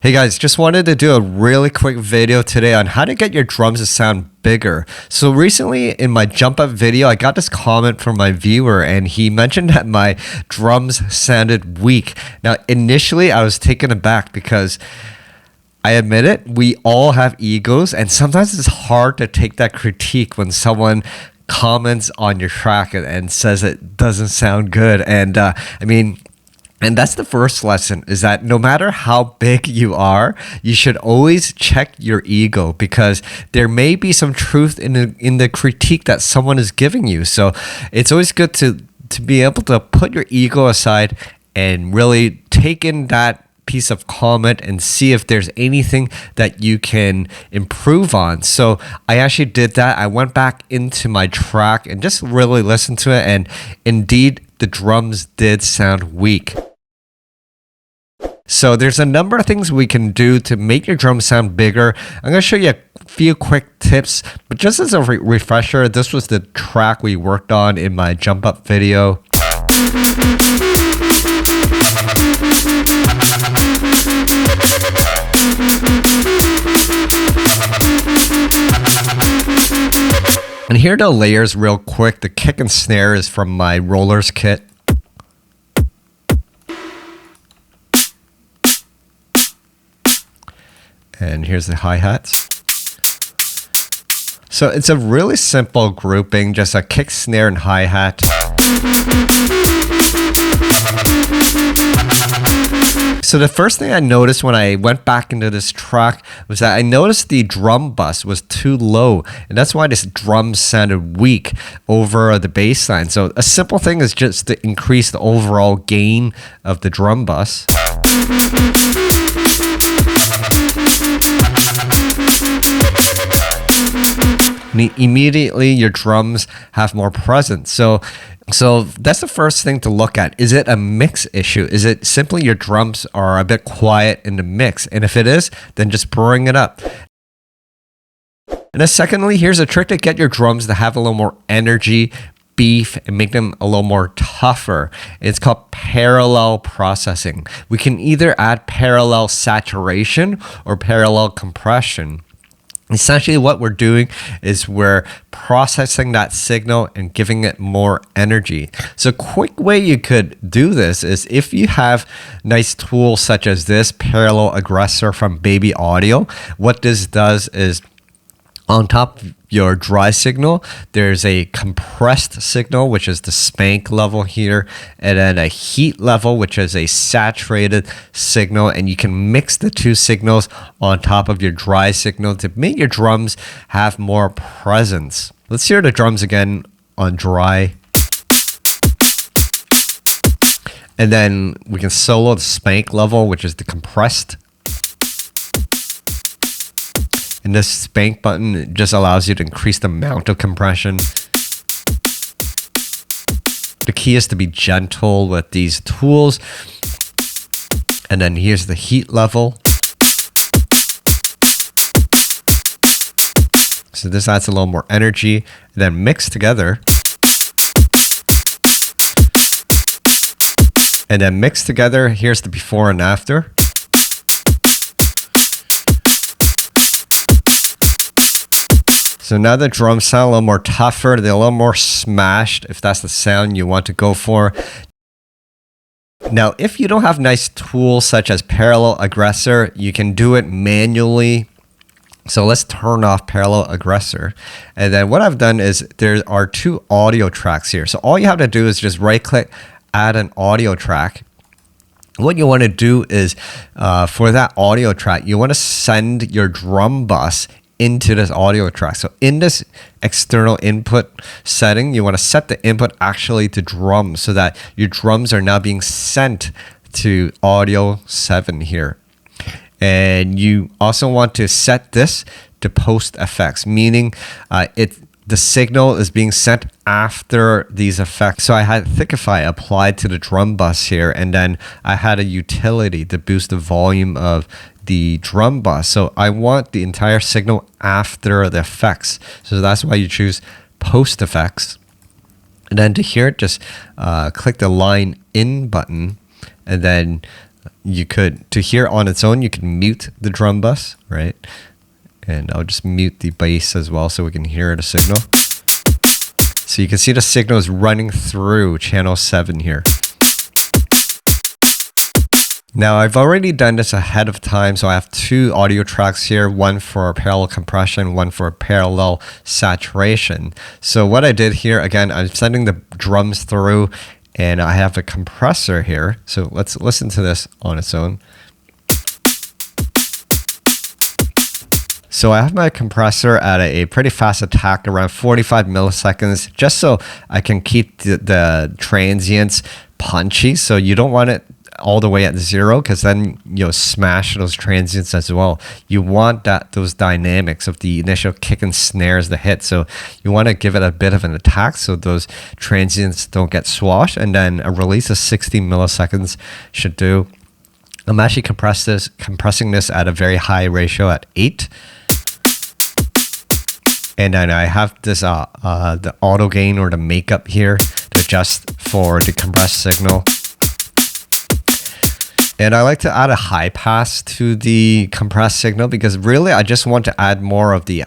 Hey guys, just wanted to do a really quick video today on how to get your drums to sound bigger. So recently in my jump up video, I got this comment from my viewer and he mentioned that my drums sounded weak. Now initially I was taken aback because I admit it, we all have egos and sometimes it's hard to take that critique when someone comments on your track and says it doesn't sound good. And that's the first lesson, is that no matter how big you are, you should always check your ego, because there may be some truth in the critique that someone is giving you. So it's always good to be able to put your ego aside and really take in that piece of comment and see if there's anything that you can improve on. So I actually did that. I went back into my track and just really listened to it, and indeed the drums did sound weak. So there's a number of things we can do to make your drums sound bigger. I'm going to show you a few quick tips, but just as a refresher, this was the track we worked on in my jump up video. And here are the layers real quick. The kick and snare is from my rollers kit. And here's the hi-hats. So it's a really simple grouping, just a kick, snare, and hi-hat. So the first thing I noticed when I went back into this track was that I noticed the drum bus was too low, and that's why this drum sounded weak over the bass line. So a simple thing is just to increase the overall gain of the drum bus. And immediately your drums have more presence. So that's the first thing to look at. Is it a mix issue? Is it simply your drums are a bit quiet in the mix? And if it is, then just bring it up. And then secondly, here's a trick to get your drums to have a little more energy, beef, and make them a little more tougher. It's called parallel processing. We can either add parallel saturation or parallel compression. Essentially what we're doing is we're processing that signal and giving it more energy. So a quick way you could do this is if you have nice tools such as this Parallel Aggressor from Baby Audio. What this does is on top of your dry signal, there's a compressed signal, which is the spank level here, and then a heat level, which is a saturated signal, and you can mix the two signals on top of your dry signal to make your drums have more presence. Let's hear the drums again on dry. And then we can solo the spank level, which is the compressed. And this spank button just allows you to increase the amount of compression. The key is to be gentle with these tools. And then here's the heat level. So this adds a little more energy. And then mix together. And then mix together, here's the before and after. So now the drums sound a little more tougher, they're a little more smashed, if that's the sound you want to go for. Now, if you don't have nice tools such as Parallel Aggressor, you can do it manually. So let's turn off Parallel Aggressor. And then what I've done is there are two audio tracks here. So all you have to do is just right click, add an audio track. What you want to do is for that audio track, you want to send your drum bus into this audio track. So in this external input setting, you want to set the input actually to drums so that your drums are now being sent to audio 7 here. And you also want to set this to post effects, meaning the signal is being sent after these effects. So I had Thickify applied to the drum bus here, and then I had a utility to boost the volume of the drum bus. So I want the entire signal after the effects. So that's why you choose post effects. And then to hear it, just click the line in button, and then you could, to hear on its own, you can mute the drum bus, right? And I'll just mute the bass as well so we can hear the signal. So you can see the signal is running through channel 7 here. Now I've already done this ahead of time, so I have 2 audio tracks here, one for parallel compression, one for parallel saturation. So what I did here, again, I'm sending the drums through and I have a compressor here. So let's listen to this on its own. So I have my compressor at a pretty fast attack, around 45 milliseconds, just so I can keep the transients punchy. So you don't want it all the way at 0, because then you'll smash those transients as well. You want those dynamics of the initial kick and snares, the hit. So you want to give it a bit of an attack so those transients don't get swashed, and then a release of 60 milliseconds should do. I'm actually compressing this at a very high ratio at 8. And then I have this the auto gain or the makeup here to adjust for the compressed signal. And I like to add a high pass to the compressed signal because really I just want to add more of the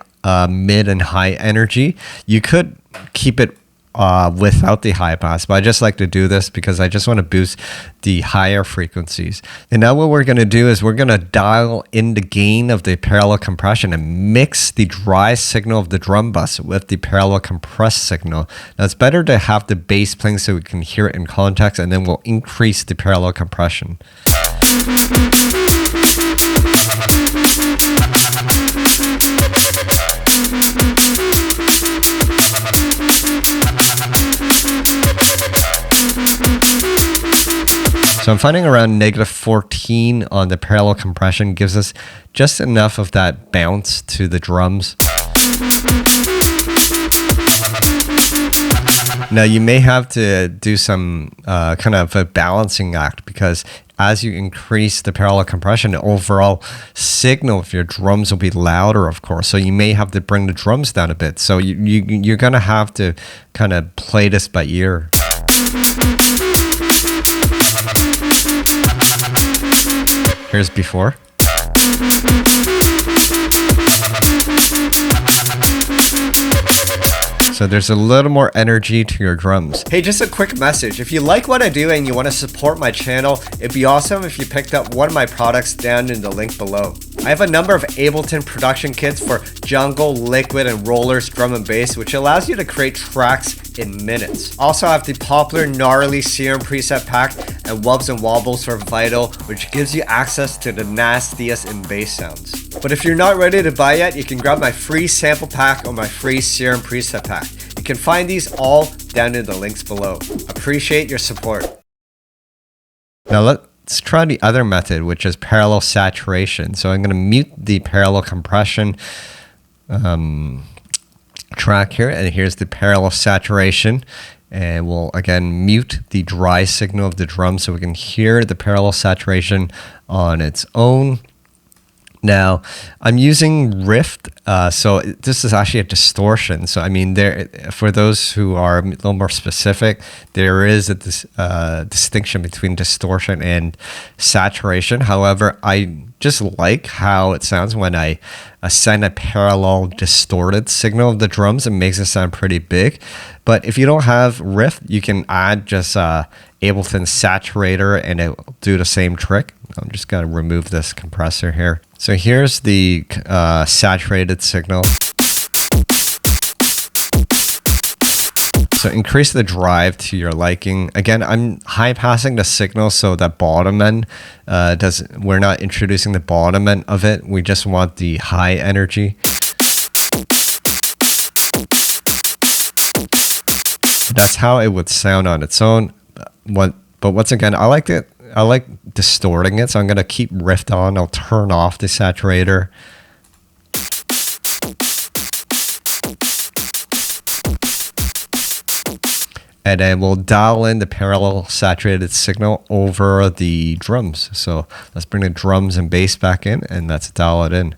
mid and high energy. You could keep it without the high pass, but I just like to do this because I just want to boost the higher frequencies. And now what we're going to do is we're going to dial in the gain of the parallel compression and mix the dry signal of the drum bus with the parallel compressed signal. Now it's better to have the bass playing so we can hear it in context, and then we'll increase the parallel compression. So I'm finding around -14 on the parallel compression gives us just enough of that bounce to the drums. Now you may have to do some kind of a balancing act, because as you increase the parallel compression, the overall signal of your drums will be louder, of course. So you may have to bring the drums down a bit. So you're going to have to kind of play this by ear. Here's before. So there's a little more energy to your drums. Hey, just a quick message. If you like what I do and you want to support my channel, it'd be awesome if you picked up one of my products down in the link below. I have a number of Ableton production kits for jungle, liquid, and rollers, drum and bass, which allows you to create tracks in minutes. Also, I have the popular gnarly serum preset pack and wubs and wobbles for Vital, which gives you access to the nastiest in bass sounds. But if you're not ready to buy yet, you can grab my free sample pack or my free serum preset pack. You can find these all down in the links below. Appreciate your support. Now let's try the other method, which is parallel saturation. So I'm going to mute the parallel compression track here, and here's the parallel saturation. And we'll again mute the dry signal of the drum so we can hear the parallel saturation on its own. Now, I'm using Rift, so this is actually a distortion. So, I mean, for those who are a little more specific, there is a distinction between distortion and saturation. However, I just like how it sounds when I send a parallel distorted signal of the drums. It makes it sound pretty big. But if you don't have Rift, you can add just Ableton saturator and it will do the same trick. I'm just going to remove this compressor here. So here's the saturated signal. So increase the drive to your liking. Again, I'm high passing the signal so that bottom end we're not introducing the bottom end of it. We just want the high energy. That's how it would sound on its own. But once again, I like distorting it, so I'm going to keep Rift on. I'll turn off the saturator. And then we'll dial in the parallel saturated signal over the drums. So let's bring the drums and bass back in, and let's dial it in.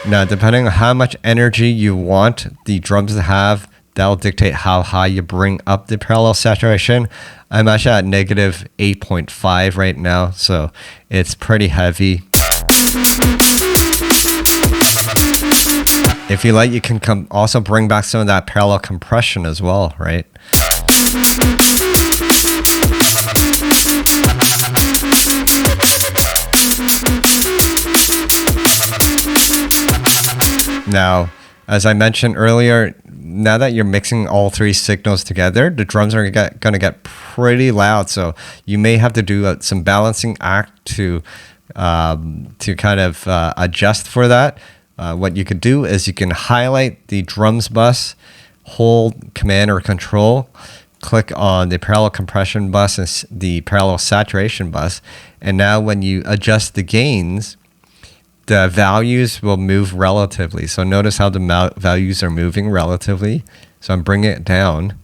Now, depending on how much energy you want the drums to have, that'll dictate how high you bring up the parallel saturation. I'm actually at negative 8.5 right now, so it's pretty heavy. If you like, you can also bring back some of that parallel compression as well, right? Now, as I mentioned earlier, now that you're mixing all three signals together, the drums are going to get pretty loud. So you may have to do some balancing act to kind of adjust for that. What you could do is you can highlight the drums bus, hold Command or Control, click on the parallel compression bus and the parallel saturation bus. And now when you adjust the gains, the values will move relatively. So notice how the values are moving relatively. So I'm bringing it down.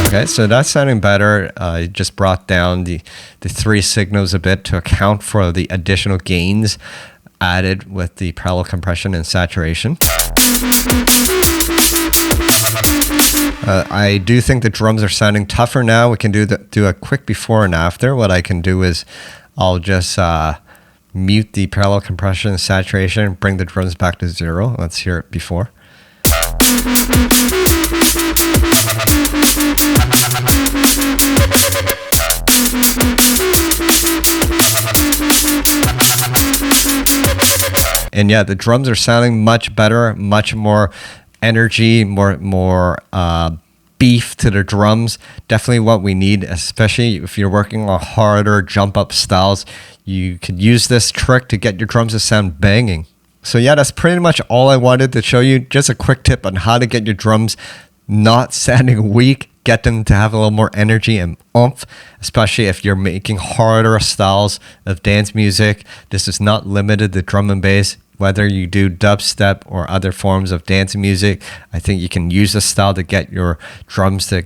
Okay, so that's sounding better. I just brought down the three signals a bit to account for the additional gains added with the parallel compression and saturation. I do think the drums are sounding tougher now. We can do a quick before and after. What I can do is I'll just mute the parallel compression and saturation, bring the drums back to 0. Let's hear it before. And yeah, the drums are sounding much better, much more energy, more beef to the drums. Definitely what we need, especially if you're working on harder jump up styles. You could use this trick to get your drums to sound banging. So yeah, that's pretty much all I wanted to show you. Just a quick tip on how to get your drums not sounding weak, get them to have a little more energy and oomph, especially if you're making harder styles of dance music. This is not limited to drum and bass. Whether you do dubstep or other forms of dance music, I think you can use this style to get your drums to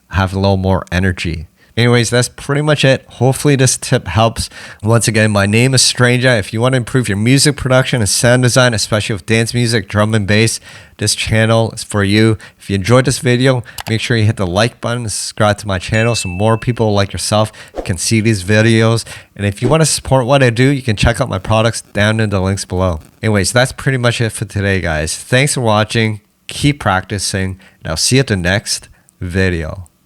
have a little more energy. Anyways, that's pretty much it. Hopefully this tip helps. Once again, my name is Stranger. If you want to improve your music production and sound design, especially with dance music, drum and bass, this channel is for you. If you enjoyed this video, make sure you hit the like button and subscribe to my channel so more people like yourself can see these videos. And if you want to support what I do, you can check out my products down in the links below. Anyways, that's pretty much it for today, guys. Thanks for watching. Keep practicing, and I'll see you at the next video.